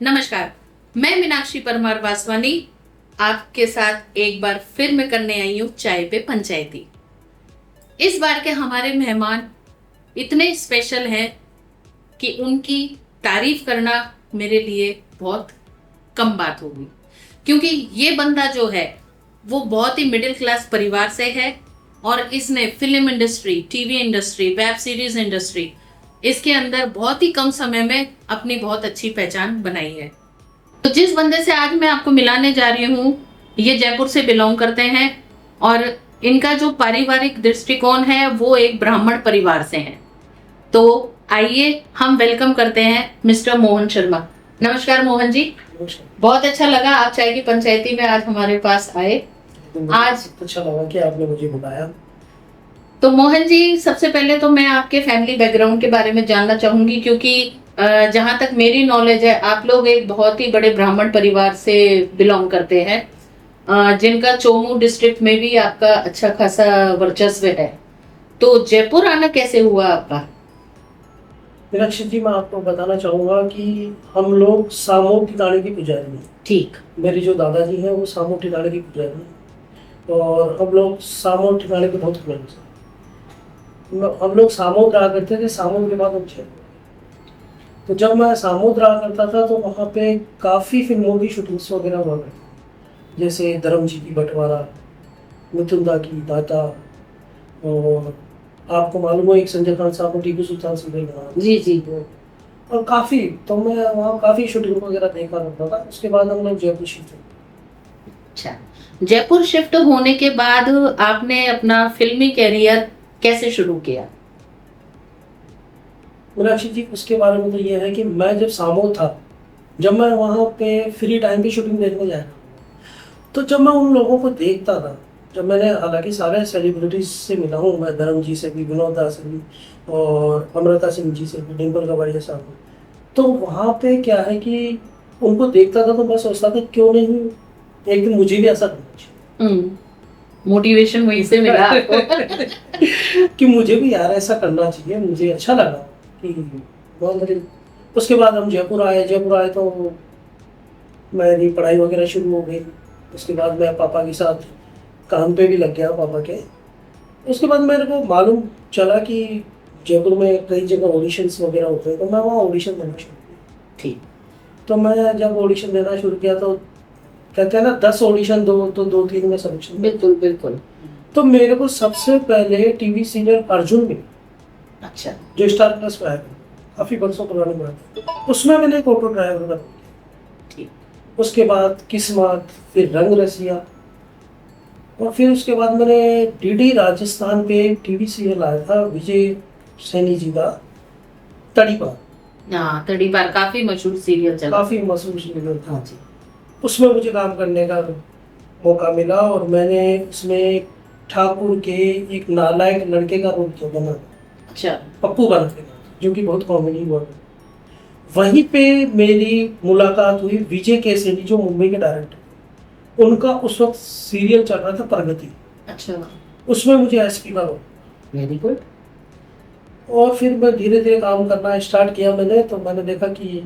नमस्कार, मैं मीनाक्षी परमार वासवानी आपके साथ एक बार फिर मैं करने आई हूँ चाय पे पंचायती। इस बार के हमारे मेहमान इतने स्पेशल हैं कि उनकी तारीफ करना मेरे लिए बहुत कम बात होगी, क्योंकि ये बंदा जो है वो बहुत ही मिडिल क्लास परिवार से है और इसने film industry, TV industry, web series industry, इसके अंदर बहुत ही कम समय में अपनी बहुत अच्छी पहचान बनाई है। तो जिस बंदे से आज मैं आपको मिलाने जा रही हूँ, ये जयपुर से बिलोंग करते हैं और इनका जो पारिवारिक दृष्टिकोण है वो एक ब्राह्मण परिवार से है। तो आइए हम वेलकम करते हैं मिस्टर मोहन शर्मा। नमस्कार मोहन जी। बहुत अच्छा लगा आप चाय की पंचायती में आज हमारे पास आए। आज अच्छा लगा कि आपने मुझे बुलाया। तो मोहन जी, सबसे पहले तो मैं आपके फैमिली बैकग्राउंड के बारे में जानना चाहूंगी, क्योंकि जहां तक मेरी नॉलेज है आप लोग एक बहुत ही बड़े ब्राह्मण परिवार से बिलोंग करते हैं, जिनका चोमू डिस्ट्रिक्ट में भी आपका अच्छा खासा वर्चस्व है। तो जयपुर आना कैसे हुआ आपका? मीनाक्षी जी, मैं आपको बताना चाहूँगा कि हम लोग सामो ठिकाने की पुजारी हैं। ठीक। मेरे जो दादाजी हैं वो सामो ठिकाने की पुजारी हैं और हम लोग सामो ठिकाने के बहुत क्लोज हैं। हम लोग सामोद रहा करते थे, सामोद के बाद हम जयपुर। तो जब मैं सामोद रहा करता था तो वहाँ पे काफ़ी फिल्मों की शूटिंग्स वगैरह हुआ करती, जैसे धर्म जी की बंटवारा, मिथुन दा की दाता, और आपको मालूम है एक संजय खान साहब को टीपू सुल्तान सीरियल बना। जी जी। और काफ़ी, तो मैं वहाँ काफ़ी शूटिंग वगैरह देखा करता था। उसके बाद हम लोग जयपुर शिफ्ट हुए। अच्छा, जयपुर शिफ्ट होने के बाद आपने अपना फिल्मी कैरियर कैसे शुरू किया? मीनाक्षी जी, उसके बारे में तो ये है कि मैं जब सामो था, जब मैं वहाँ पे फ्री टाइम की शूटिंग देखने जाया, तो जब मैं उन लोगों को देखता था, जब मैंने हालांकि सारे सेलिब्रिटीज से मिला हूँ, मैं धर्म जी से भी, विनोद दा से भी, और अमृता सिंह जी से भी, डिम्पल गवाड़िया साहब को, तो वहाँ पे क्या है कि उनको देखता था तो मैं सोचता था क्यों नहीं एक दिन मुझे भी ऐसा करना चाहिए। मोटिवेशन वहीं से मिला आपको? कि मुझे भी यार ऐसा करना चाहिए, मुझे अच्छा लगा कि बहुत। उसके बाद हम जयपुर आए। जयपुर आए तो मेरी पढ़ाई वगैरह शुरू हो गई। उसके बाद मैं पापा के साथ काम पे भी लग गया पापा के। उसके बाद मेरे को मालूम चला कि जयपुर में कई जगह ऑडिशंस वगैरह होते हैं, तो मैं वहाँ ऑडिशन देना शुरू किया। ठीक। तो मैं जब ऑडिशन देना शुरू किया तो कहते हैं ना 10 ऑडिशन दो तो 2-3 में सिलेक्शन। बिल्कुल बिल्कुल। तो मेरे को सबसे पहले टीवी सीरियल अर्जुन में, अच्छा। जो स्टार प्लस पे आया था, काफी बरसों पुरानी बात है, उसमें मैंने एक ऑटो ड्राइवर का। ठीक। उसके बाद किस्मत, फिर रंग रसिया, और फिर उसके बाद मैंने डीडी राजस्थान पे टीवी सीरियल आया था विजय सैनी जी का, तड़ीपार। हाँ, तड़ी बार काफी मशहूर सीरियल चला। काफी मशहूर सीरियल था। हाँ जी। उसमें मुझे काम करने का मौका मिला और मैंने उसमें ठाकुर के एक नालायक लड़के का रोल किया बना, अच्छा। पप्पू बना के, जो कि बहुत कॉमेडी हुआ। वहीं पे मेरी मुलाकात हुई विजय केसरी, जो मुंबई के डायरेक्टर, उनका उस वक्त सीरियल चल रहा था प्रगति। अच्छा। उसमें मुझे एसपी का रोल। Very good. और फिर मैं धीरे धीरे काम करना स्टार्ट किया मैंने, तो मैंने देखा कि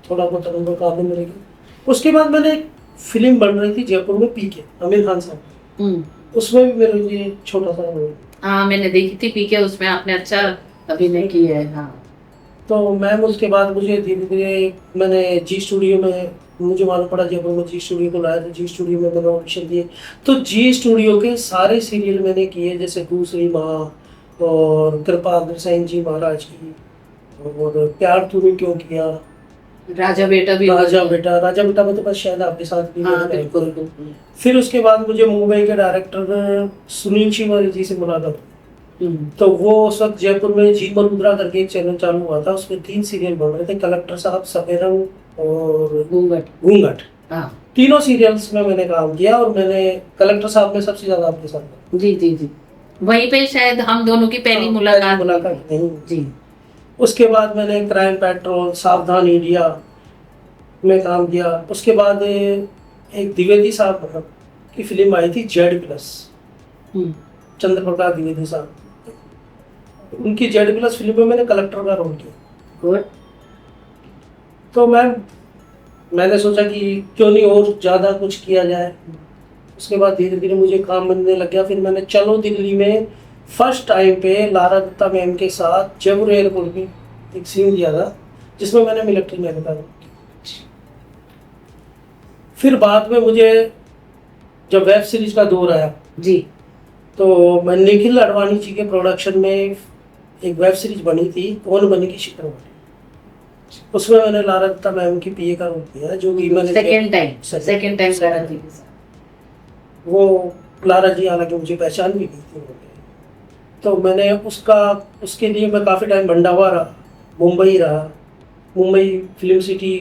थोड़ा बहुत अनुभव काम में मिलेगा। उसके बाद मैंने एक फिल्म बन रही थी जयपुर में, पीके, आमिर खान साहब, उसमें भी मेरे लिए छोटा सा रोल। हाँ, मैंने देखी थी पीके, उसमें आपने अच्छा अभिनय किया है। हाँ। तो मैम उसके बाद मुझे धीरे धीरे मैंने जी स्टूडियो में, मुझे मालूम पड़ा जयपुर में जी स्टूडियो को लाया, तो जी स्टूडियो में मैंने ऑडिशन दिए। तो जी स्टूडियो के सारे सीरियल मैंने किए, जैसे दूसरी माँ, और कृपा अग्रसेन जी महाराज की, और प्यार तूने क्यों किया, राजा बेटा भी। राजा बेटा। राजा बेटा में तो बस शायद आपके साथ भी हाँ, मैंने बिल्कुल काम किया। बिल्कुल। फिर उसके बाद मुझे मुंबई के डायरेक्टर सुनील शिवारी जी से मुलाकात हुई। तो वो उस वक्त जयपुर में जी मरुद्रा करके एक चैनल चालू हुआ था, उसमें 3 सीरियल बन रहे थे, कलेक्टर साहब, सफेरंग और घूंघट। हाँ। तीनों सीरियल्स में मैंने काम किया और मैंने कलेक्टर साहब में सबसे ज्यादा आपके साथ। जी जी जी। वहीं पे शायद हम दोनों की पहली मुलाकात नहीं जी। उसके बाद मैंने क्राइम पेट्रोल, सावधान इंडिया में काम किया। उसके बाद एक द्विवेदी साहब की फिल्म आई थी जेड प्लस, चंद्र प्रकाश द्विवेदी साहब, उनकी जेड प्लस फिल्म में मैंने कलेक्टर का रोल किया। गुड। तो मैंने सोचा कि क्यों नहीं और ज़्यादा कुछ किया जाए। उसके बाद धीरे धीरे मुझे काम मिलने लग गया। फिर मैंने चलो दिल्ली में फर्स्ट टाइम पे लारा दत्ता मैम के साथ जयपुर एयरपोर्ट में एक सीन किया था, जिसमें मैंने मिलिट्री मैन का रोल किया। फिर बाद में मुझे जब वेब सीरीज का दौर आया जी, तो मैं निखिल अडवाणी जी के प्रोडक्शन में एक वेब सीरीज बनी थी, कौन बनेगी शिखरवाणी। उसमें मैंने लारा दत्ता मैम की पीए का रोल किया, जो कि मैंने सेकंड टाइम लारा जी के साथ। वो लारा जी हालांकि मुझे पहचान भी गई थी उन्होंने। तो मैंने उसके लिए मैं काफ़ी टाइम भंडावा रहा, मुंबई रहा। मुंबई फिल्म सिटी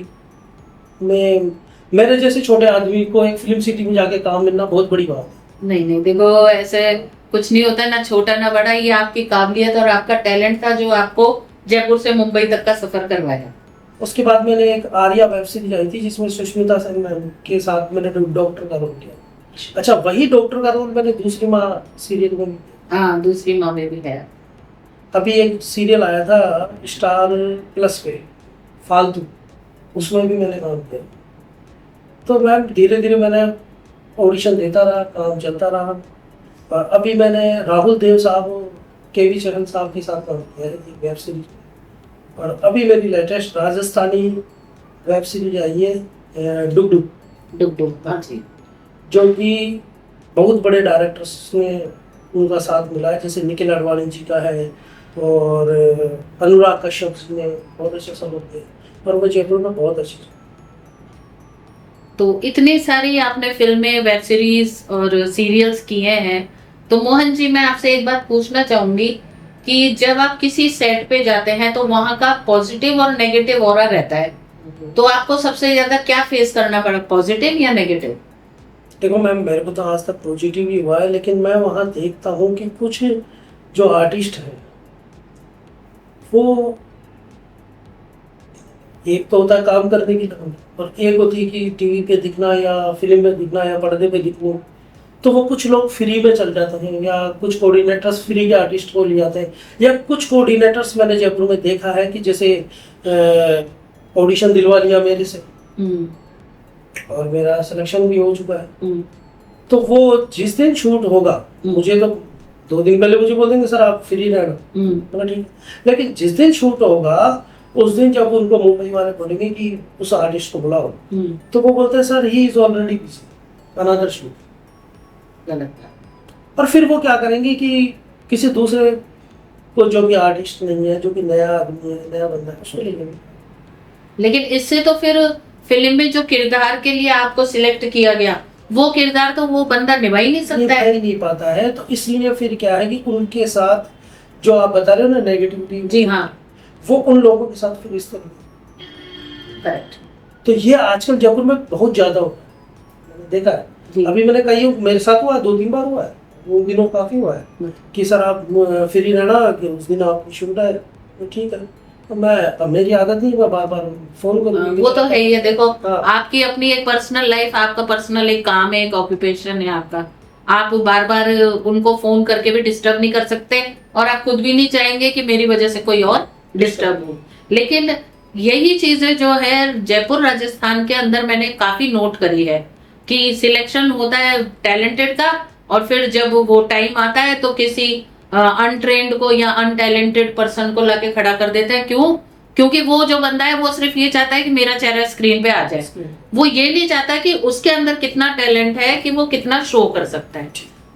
में मेरे जैसे छोटे आदमी को एक फिल्म सिटी में जाके काम मिलना बहुत बड़ी बात है। नहीं देखो, ऐसे कुछ नहीं होता, ना छोटा ना बड़ा, ये आपकी काबिलियत और आपका टैलेंट था जो आपको जयपुर से मुंबई तक का सफर करवाया। उसके बाद मैंने एक आर्या वेब सीरीज आई थी जिसमें सुष्मिता सेन मैम के साथ मैंने डॉक्टर का रोल किया। अच्छा, वही डॉक्टर का रोल मैंने दूसरी माँ सीरियल में। हाँ, दूसरी माँ में भी है। अभी एक सीरियल आया था स्टार प्लस पे, फालतू, उसमें भी मैंने काम किया। तो मैम धीरे धीरे मैंने ऑडिशन देता रहा, काम चलता रहा। और अभी मैंने राहुल देव साहब, केवी चरण साहब के साथ काम किया है एक वेब सीरीज में। और अभी मेरी लेटेस्ट राजस्थानी वेब सीरीज आई है डुग डुग, हाँ जी, जो कि बहुत बड़े डायरेक्टर्स ने उनका साथ मिला है, जैसे निखिल अडवाणी जी का है और अनुराग कश्यप जी ने बहुत अच्छे समझ दिए, और वो जयपुर में बहुत अच्छे। तो इतनी सारी आपने फिल्में, वेब सीरीज और सीरियल्स किए हैं, तो मोहन जी मैं आपसे एक बात पूछना चाहूंगी कि जब आप किसी सेट पे जाते हैं तो वहां का पॉजिटिव और नेगेटिव ऑरा रहता है, तो आपको सबसे ज्यादा क्या फेस करना पड़ा, पॉजिटिव या नेगेटिव? देखो मैम, मेरे को तो आज तक पॉजिटिव ही हुआ है, लेकिन मैं वहाँ देखता हूँ कि कुछ जो आर्टिस्ट हैं वो, एक तो होता है काम करने की लगन, और एक होती है कि टीवी पे दिखना या फिल्म में दिखना या पर्दे पे दिखना। तो वो कुछ लोग फ्री में चल जाते हैं, या कुछ कोऑर्डिनेटर्स फ्री के आर्टिस्ट को ले जाते हैं, या कुछ कोऑर्डिनेटर्स मैंने जयपुर में देखा है कि जैसे ऑडिशन दिलवा लिया मेरे से और मेरा सिलेक्शन भी हो चुका है। तो वो जिस दिन शूट होगा, मुझे तो 2 दिन पहले मुझे बोल देंगे सर आप फ्री रहना, तो ठीक। लेकिन जिस दिन शूट होगा उस दिन जब उनको मुंबई वाले बोलेंगे कि उस आर्टिस्ट को बुलाओ, तो वो बोलते हैं sir he is already busy, another shoot. और फिर वो क्या करेंगे कि किसी दूसरे को, जो भी आर्टिस्ट नहीं है, जो कि नया आदमी है, नया बंदा है, उसको ले लेंगे। लेकिन इससे तो फिर फिल्म में जो किरदार के लिए आपको सिलेक्ट किया गया, वो किरदार तो वो बंदा निभा ही नहीं सकता है, नहीं पाता है। तो इसलिए फिर क्या है कि उनके साथ जो आप बता रहे हो ना नेगेटिविटी, जी हाँ, वो उन लोगों के साथ फिर इस तरह। करेक्ट। तो ये आजकल जयपुर में बहुत ज्यादा होता है, मैंने देखा है। अभी मैंने कही, मेरे साथ हुआ 2-3 बार हुआ है, उन दिनों काफी हुआ है कि सर आप फ्री रहना कि उस दिन आपकी शूट है, तो ठीक है। तो अब मेरी आदत नहीं, मैं बार बार फोन करूँगी। वो तो है ही है। देखो हाँ। आपकी अपनी एक पर्सनल लाइफ, आपका पर्सनल एक काम है, एक ऑक्यूपेशन है आपका, आप बार बार उनको फोन करके भी डिस्टर्ब नहीं कर सकते, और आप खुद भी नहीं चाहेंगे कि मेरी वजह से कोई और डिस्टर्ब हो। लेकिन यही चीजें जो है जयपुर राजस्थान के अंदर मैंने काफी नोट करी है कि सिलेक्शन होता है टैलेंटेड का, और फिर जब वो टाइम आता है तो किसी अनट्रेन्ड को या अनटैलेंटेड पर्सन को लाके खड़ा कर देते हैं। क्यों? क्योंकि वो जो बंदा है वो सिर्फ ये चाहता है कि मेरा चेहरा स्क्रीन पे आ जाए, वो ये नहीं चाहता कि उसके अंदर कितना टैलेंट है, कि वो कितना शो कर सकता है।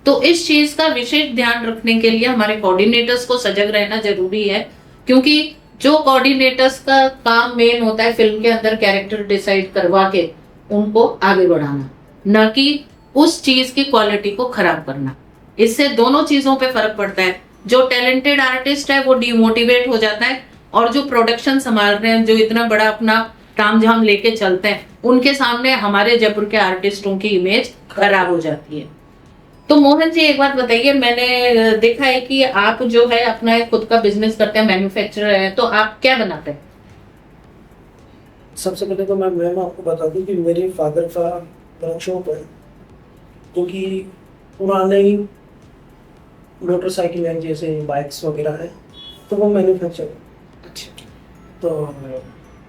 तो इस चीज का विशेष ध्यान रखने के लिए हमारे कोऑर्डिनेटर्स को सजग रहना जरूरी है, क्योंकि जो कोऑर्डिनेटर्स का काम मेन होता है फिल्म के अंदर कैरेक्टर डिसाइड करवा के उनको आगे बढ़ाना, न कि उस चीज की क्वालिटी को खराब करना। इससे दोनों चीजों पे फर्क पड़ता है। जो टैलेंटेड आर्टिस्ट है वो डिमोटिवेट हो जाता है, और जो प्रोडक्शन संभाल रहे हैं, जो इतना बड़ा अपना तामझाम लेके चलते हैं, उनके सामने हमारे जयपुर के आर्टिस्टों की इमेज खराब हो जाती है। तो मोहन जी एक बात बताइए, मैंने देखा है कि आप जो है अपना एक खुद का बिजनेस करते हैं, मैन्युफैक्चरर है, तो आप क्या बनाते हैं? सबसे पहले तो मैं आपको बता दूं कि मेरे फादर का वर्कशॉप है, जो कि पुराने मोटरसाइकिल है, जैसे बाइक्स वगैरह है, तो वो मैन्युफैक्चर है। अच्छा। तो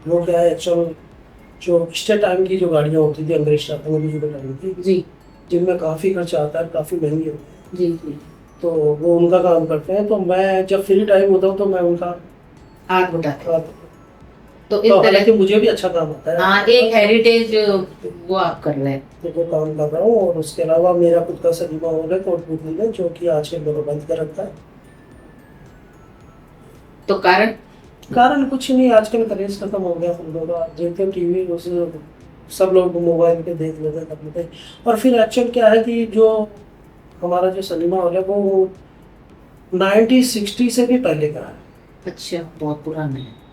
वो क्या है एक्चुअल जो पिछले टाइम की जो गाड़ियाँ होती थी अंग्रेज टाइम की जो गाड़ी थी जी जिनमें काफ़ी खर्चा आता है, काफ़ी महंगी होती है, जी जी। तो वो उनका काम करते हैं। तो मैं जब फ्री टाइम होता हूँ तो मैं उनका हाथ उठाते हैं। काम- तो इस तो तरह हालांकि मुझे भी अच्छा काम आता है, हाँ, एक हेरिटेज वो आप कर रहे हैं। तो वो काम कर रहा हूँ। और उसके अलावा मेरा खुद का सिनेमा हॉल है कोटपुतली में, जो कि आजकल मैंने बंद कर रखा है। तो कारण कारण कुछ नहीं, आजकल क्रेज खत्म हो गया फिल्मों का, देखते हो टीवी उस सब लोग मोबाइल पे देख लेते हैं अपने पे। और फिर एक्चुअल क्या है कि जो हमारा जो सिनेमा हॉल है वो 1960 से भी पहले का है। अच्छा, बहुत पुराना है।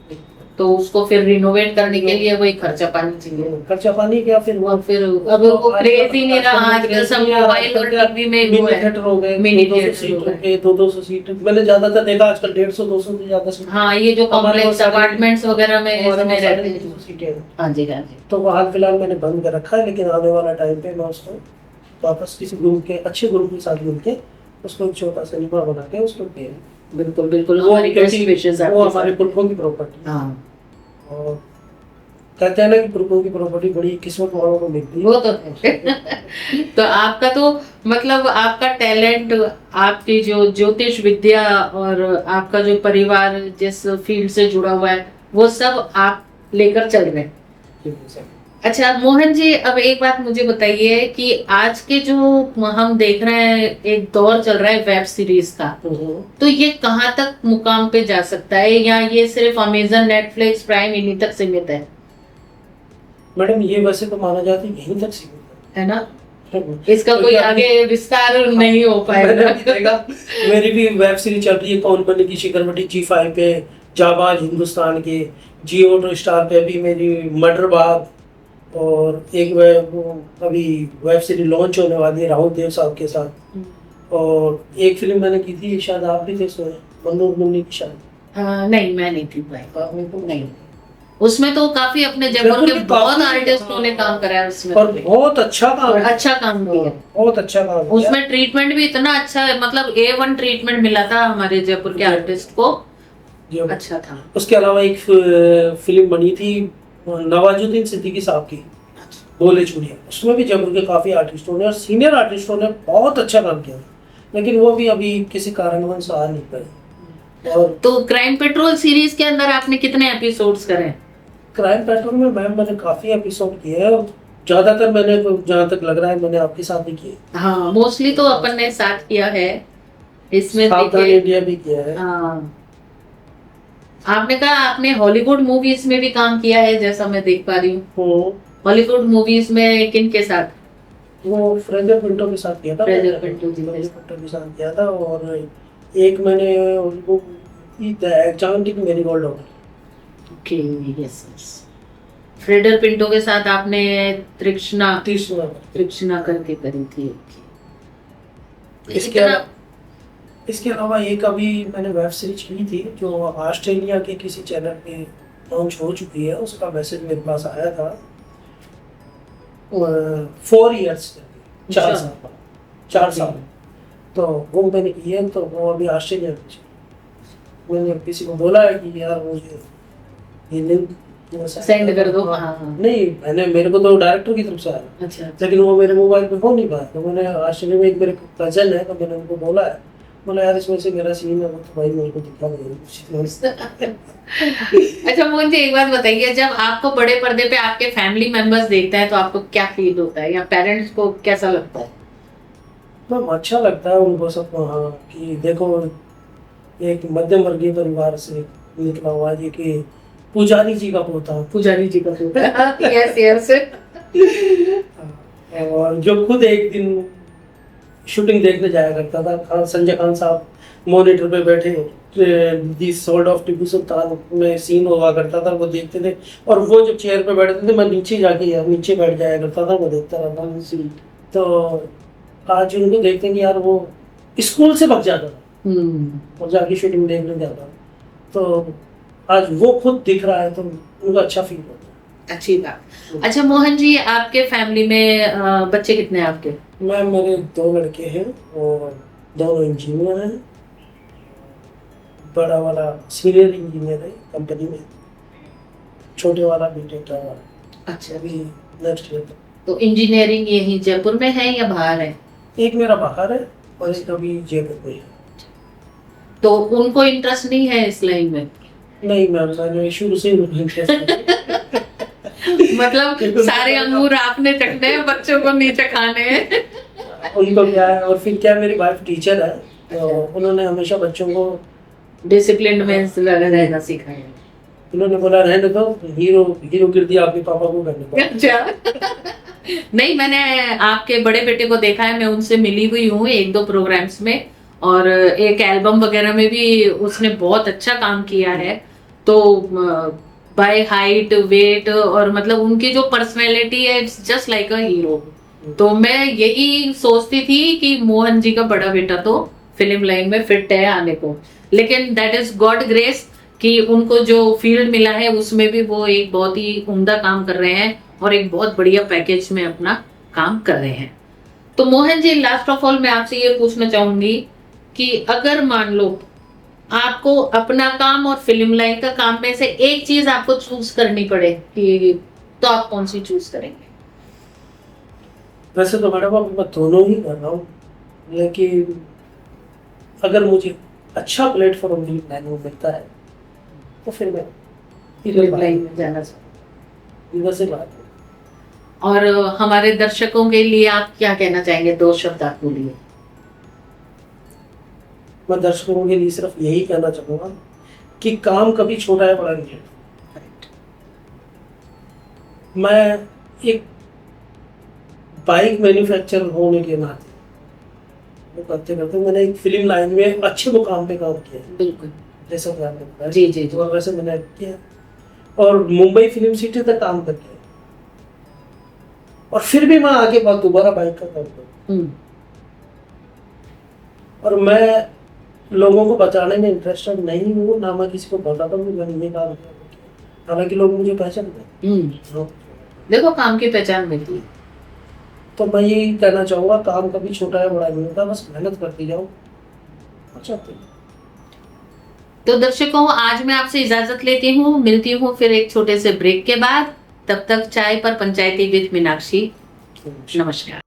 तो उसको फिर रिनोवेट करने के लिए वही खर्चा पानी चाहिए। खर्चा पानी क्या फिर और फिर अब वो क्रेज ही नहीं रहा, आजकल सब मोबाइल और टीवी में वो मिनी है। थिएटर हो गए, मिनी 200 थिएटर सीट हो हो गए। गए, 200 सीट मैंने ज्यादातर देखा आजकल 150 200 से ज्यादा सीट। हाँ, ये जो हमारे कॉम्प्लेक्स वहाँ साढ़े- अपार्टमेंट्स वगैरह में हमारे इसमें वहाँ रहते 350 हैं। सीटें हैं। हाँ जी हाँ जी। तो वो हाल फिलहाल मैंने बंद कर रखा है, लेकिन आने वाला टाइम पे मैं उसको वापस किसी ग्रुप के अच्छे ग्रुप के साथ मिलके उसको एक छोटा सिनेमा बना के उसको दे। बिल्कुल बिल्कुल, वो हमारी बेस्ट विशेस वो आपके हमारे साथ। पुरखों की प्रॉपर्टी है। हाँ, और कहते हैं ना कि पुरखों की प्रॉपर्टी बड़ी किस्मत वालों को मिलती है। वो तो है। तो आपका तो मतलब आपका टैलेंट, आपकी जो ज्योतिष विद्या और आपका जो परिवार जिस फील्ड से जुड़ा हुआ है, वो सब आप लेकर चल रहे हैं। ठीक है सर। अच्छा मोहन जी, अब एक बात मुझे बताइए कि आज के जो हम देख रहे हैं, एक दौर चल रहा है वेब सीरीज का, तो ये कहाँ तक मुकाम पे जा सकता है, या ये सिर्फ अमेजन, नेटफ्लिक्स, प्राइम इन्हीं तक सीमित है? मैडम ये वैसे तो माना जाता है यहीं तक सीमित है ना, है। इसका कोई आगे विस्तार नहीं हो मैंने पाएगा। अभी देखा, मेरी भी वेब सीरीज चल रही है कौन बनेगी शिखरवती G5 पे, जाबाज हिंदुस्तान के, जियो हॉट स्टार पे अभी मेरी मर्डर बाग। और एक वो अभी वेब सीरीज लॉन्च होने वाली है राहुल देव साहब के साथ। और एक फिल्म मैंने की थी, शायद आप भी थे उसमें, मनोज मुन्नी की शायद। नहीं, मैं नहीं थी भाई। आपने तो नहीं, उसमें तो काफी अपने जयपुर के बहुत काफी- आर्टिस्टों ने काम करा है उसमें, और बहुत अच्छा काम और अच्छा काम किया। बहुत अच्छा काम किया। उसमें ट्रीटमेंट भी इतना अच्छा है, मतलब A1 ट्रीटमेंट मिला था हमारे जयपुर के आर्टिस्ट को। जी। अच्छा था। उसके अलावा एक फिल्म बनी थी नवाजुद्दीन सिद्दीकी साहब की, बोले चूड़िया, उसमें भी जयपुर के काफी आर्टिस्टों ने और सीनियर आर्टिस्टों ने बहुत अच्छा काम किया, लेकिन वो भी अभी किसी कारणवश आ नहीं पाए। और तो क्राइम पेट्रोल सीरीज के अंदर आपने कितने एपिसोड्स करे? क्राइम पेट्रोल में मैम मैंने काफी एपिसोड किए हैं, और ज्यादातर मैंने, जहाँ तक लग रहा है, मैंने आपके साथ ही किए। हाँ, मोस्टली तो अपन ने साथ किया है इसमें। सावधान देखिए, इंडिया भी किया है। हाँ, आपने कहा आपने हॉलीवुड मूवीज में भी काम किया है, जैसा मैं देख पा रही हूँ। हॉलीवुड मूवीज में किन के साथ? वो फ्रेजर पिंटो के साथ किया था। फ्रेजर पिंटो जी के फ्रेजर पिंटो के साथ किया था। और एक मैंने वो जागंटिक marigold hotel. Okay, yes yes. Freida Pinto के साथ आपने तृष्णा तृष्णा करके करी थी। इसके अलावा एक अभी मैंने वेब सीरीज की थी जो ऑस्ट्रेलिया के किसी चैनल पे लॉन्च हो चुकी है, उसका मैसेज मेरे पास आया था। 4 इयर्स, 4 साल, तो वो मैंने की है। तो वो अभी ऑस्ट्रेलिया में, मैंने किसी को बोला है कि यार मुझे ये लिंक सेंड कर दो। हाँ। नहीं, मेरे को तो डायरेक्टर की तरफ से आया, अच्छा, लेकिन वो मेरे मोबाइल पे हो नहीं पाया। तो मैंने ऑस्ट्रेलिया में एक मेरे कजन है, तो मैंने उनको बोला है, बोला यार इसमें से मेरा सीन है, तो भाई मेरे को दिखा नहीं। अच्छा मोहन जी, एक बात बताइए, जब आपको बड़े पर्दे पे आपके फैमिली मेंबर्स देखते हैं तो आपको क्या फील होता है, या पेरेंट्स को कैसा लगता है? तो अच्छा लगता है उनको सबको, हाँ, कि देखो एक मध्यम वर्गीय परिवार से निकला हुआ है, कि पुजारी जी का पोता, पुजारी जी का पोता। Yes yes. और जो खुद एक दिन शूटिंग देखने जाया करता था, संजय खान साहब मॉनिटर पे बैठे, दी सोल्ड ऑफ टीपू सुल्तान में सीन हुआ करता था, वो देखते थे। और वो जब चेयर पे बैठते थे, मैं नीचे नीचे बैठ जाया करता था, वो देखता रहता। तो आज उनको देखते हैं कि यार वो स्कूल से भाग जाता था और जाके शूटिंग देखने जाता, तो आज वो खुद दिख रहा है, तो उनको अच्छा फील होता है। अच्छी बात। अच्छा मोहन जी, आपके फैमिली में बच्चे कितने हैं आपके? मैम मेरे 2 लड़के हैं और दोनों इंजीनियर हैं। बड़ा वाला सीनियर इंजीनियर है कंपनी में, छोटे वाला बीटेक का अच्छा, अभी नेक्स्ट ईयर। तो इंजीनियरिंग यहीं जयपुर में है या बाहर है? एक मेरा बाहर है और एक अभी जयपुर में है। तो उनको इंटरेस्ट नहीं है इस लाइन में? नहीं मैम, मैंने शुरू से ही इंटरेस्ट मतलब सारे अंगूर आपने चखने हैं, बच्चों को नहीं चखाने हैं। उनको क्या है, और फिर क्या मेरी वाइफ टीचर है तो उन्होंने हमेशा बच्चों को डिसिप्लिन में रहना सिखाया। उन्होंने बोला रहने दो, हीरो गिरदी आपके पापा को करने दो। अच्छा। नहीं, मैंने आपके बड़े बेटे को देखा है, मैं उनसे मिली हुई हूँ एक दो प्रोग्राम्स में, और एक एल्बम वगैरह में भी उसने बहुत अच्छा काम किया है। तो बाय हाइट वेट और मतलब उनकी जो पर्सनैलिटी है, it's just like a hero. तो मैं यही सोचती थी कि मोहन जी का बड़ा बेटा तो फिल्म लाइन में फिट है आने को, लेकिन दैट इज गॉड ग्रेस कि उनको जो फील्ड मिला है उसमें भी वो एक बहुत ही उम्दा काम कर रहे हैं और एक बहुत बढ़िया पैकेज में अपना काम कर रहे हैं। तो Mohan ji, last of all मैं आपसे ये पूछना चाहूंगी कि अगर मान लो आपको अपना काम और फिल्म लाइन का काम में से एक चीज आपको चूज करनी पड़े कि तो आप कौन सी चूज करेंगे? वैसे तो मैडम अब मैं दोनों ही कर रहा हूँ, लेकिन अगर मुझे अच्छा प्लेटफॉर्म लाइन में मिलता है तो फिर मैं फिल्म लाइन में जाना चाहूंगी। वैसे बात है। और हमारे दर्शकों के लिए आप क्या कहना चाहेंगे? दो शब्द आप बोलिए। मैं दर्शकों के लिए सिर्फ यही कहना चाहूंगा कि काम कभी छोटा है बड़ा नहीं है। मैं एक बाइक मैन्युफैक्चरर होने के नाते वो करते करते मैंने एक फिल्म लाइन में अच्छे मुकाम पे काम किया है। बिल्कुल, जैसा कि आपने बताया। जी जी जी। और वैसे मैंने किया और मुंबई फिल्म सिटी तक काम कर किया, और फिर भी मैं आगे बाद दोबारा बाइक का काम करूँ। और मैं लोगों को बचाने में इंटरेस्टेड नहीं हूँ, ना मैं किसी को बताता हूँ मैंने ये काम किया, हालांकि लोग मुझे पहचानते हैं। देखो, काम की पहचान मिलती है। तो मैं यही कहना चाहूँगा, काम कभी छोटा है बड़ा नहीं होता, बस मेहनत करती जाओ। अच्छा, तो दर्शकों, आज मैं आपसे इजाजत लेती हूँ, मिलती हूँ फिर एक छोटे से ब्रेक के बाद। तब तक चाय पर पंचायती विद मीनाक्षी। नमस्कार।